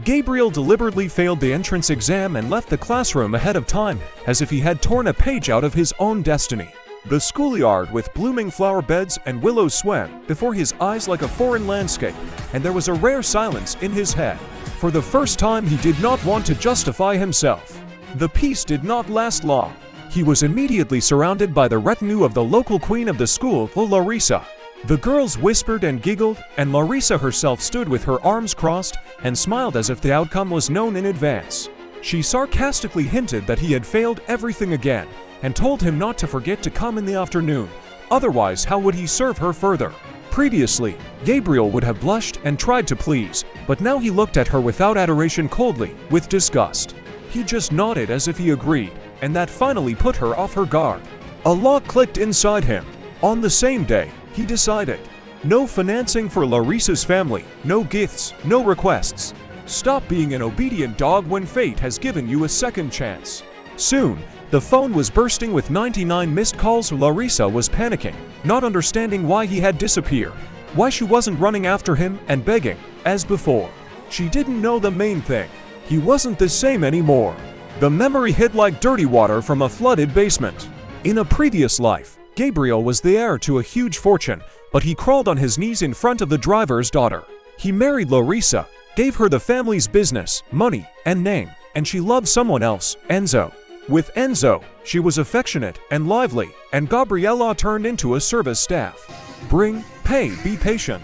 Gabriel deliberately failed the entrance exam and left the classroom ahead of time, as if he had torn a page out of his own destiny. The schoolyard with blooming flower beds and willows swam before his eyes like a foreign landscape, and there was a rare silence in his head. For the first time, he did not want to justify himself. The peace did not last long. He was immediately surrounded by the retinue of the local queen of the school, Larissa. The girls whispered and giggled, and Larissa herself stood with her arms crossed and smiled as if the outcome was known in advance. She sarcastically hinted that he had failed everything again, and told him not to forget to come in the afternoon, otherwise how would he serve her further? Previously, Gabriel would have blushed and tried to please, but now he looked at her without adoration, coldly, with disgust. He just nodded as if he agreed, and that finally put her off her guard. A lock clicked inside him. On the same day, he decided. No financing for Larissa's family, no gifts, no requests. Stop being an obedient dog when fate has given you a second chance. Soon, the phone was bursting with 99 missed calls. Larissa was panicking, not understanding why he had disappeared, why she wasn't running after him and begging, as before. She didn't know the main thing. He wasn't the same anymore. The memory hit like dirty water from a flooded basement. In a previous life, Gabriel was the heir to a huge fortune, but he crawled on his knees in front of the driver's daughter. He married Larissa, gave her the family's business, money, and name, and she loved someone else, Enzo. With Enzo, she was affectionate and lively, and Gabriella turned into a service staff. Bring, pay, be patient.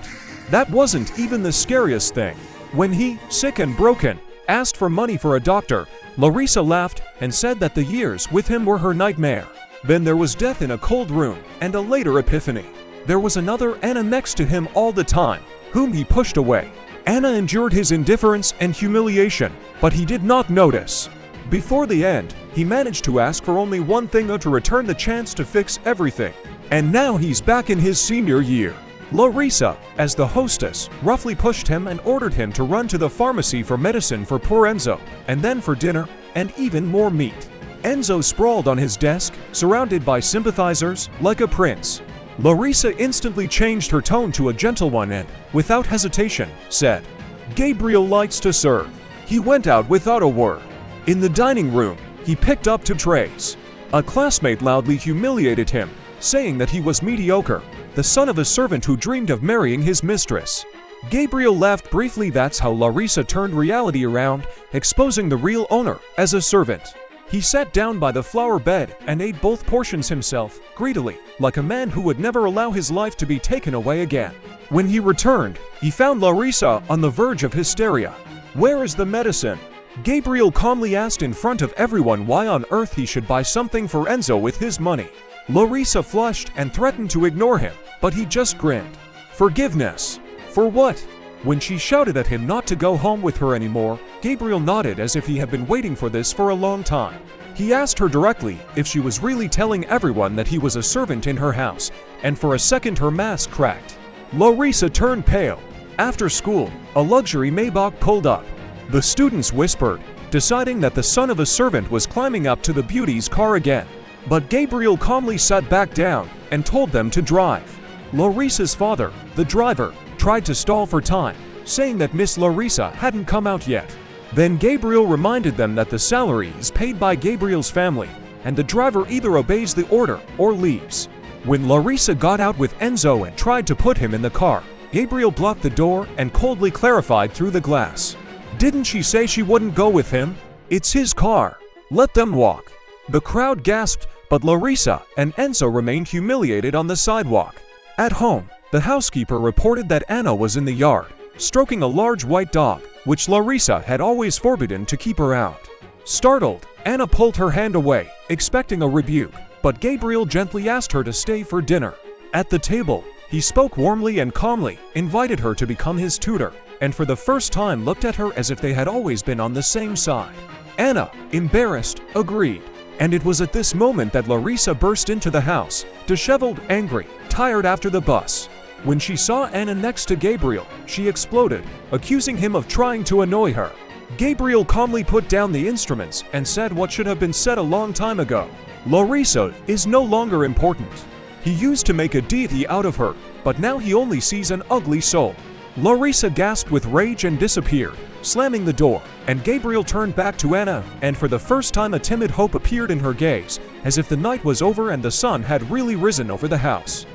That wasn't even the scariest thing. When he, sick and broken, asked for money for a doctor, Larissa laughed and said that the years with him were her nightmare. Then there was death in a cold room, and a later epiphany. There was another Anna next to him all the time, whom he pushed away. Anna endured his indifference and humiliation, but he did not notice. Before the end, he managed to ask for only one thing, to return the chance to fix everything. And now he's back in his senior year. Larissa, as the hostess, roughly pushed him and ordered him to run to the pharmacy for medicine for poor Enzo, and then for dinner, and even more meat. Enzo sprawled on his desk, surrounded by sympathizers, like a prince. Larissa instantly changed her tone to a gentle one and, without hesitation, said, "Gabriel likes to serve." He went out without a word. In the dining room, he picked up two trays. A classmate loudly humiliated him, saying that he was mediocre, the son of a servant who dreamed of marrying his mistress. Gabriel laughed briefly. That's how Larissa turned reality around, exposing the real owner as a servant. He sat down by the flower bed and ate both portions himself, greedily, like a man who would never allow his life to be taken away again. When he returned, he found Larissa on the verge of hysteria. "Where is the medicine?" Gabriel calmly asked in front of everyone why on earth he should buy something for Enzo with his money. Larissa flushed and threatened to ignore him, but he just grinned. Forgiveness? For what? When she shouted at him not to go home with her anymore, Gabriel nodded as if he had been waiting for this for a long time. He asked her directly if she was really telling everyone that he was a servant in her house, and for a second her mask cracked. Larissa turned pale. After school, a luxury Maybach pulled up. The students whispered, deciding that the son of a servant was climbing up to the beauty's car again. But Gabriel calmly sat back down and told them to drive. Larissa's father, the driver, tried to stall for time, saying that Miss Larissa hadn't come out yet. Then Gabriel reminded them that the salary is paid by Gabriel's family, and the driver either obeys the order or leaves. When Larissa got out with Enzo and tried to put him in the car, Gabriel blocked the door and coldly clarified through the glass. "Didn't she say she wouldn't go with him? It's his car. Let them walk." The crowd gasped, but Larissa and Enzo remained humiliated on the sidewalk. At home, the housekeeper reported that Anna was in the yard, stroking a large white dog, which Larissa had always forbidden to keep around. Startled, Anna pulled her hand away, expecting a rebuke, but Gabriel gently asked her to stay for dinner. At the table, he spoke warmly and calmly, invited her to become his tutor, and for the first time looked at her as if they had always been on the same side. Anna, embarrassed, agreed. And it was at this moment that Larissa burst into the house, disheveled, angry, tired after the bus. When she saw Anna next to Gabriel, she exploded, accusing him of trying to annoy her. Gabriel calmly put down the instruments and said what should have been said a long time ago. Larissa is no longer important. He used to make a deity out of her, but now he only sees an ugly soul. Larissa gasped with rage and disappeared, slamming the door, and Gabriel turned back to Anna, and for the first time a timid hope appeared in her gaze, as if the night was over and the sun had really risen over the house.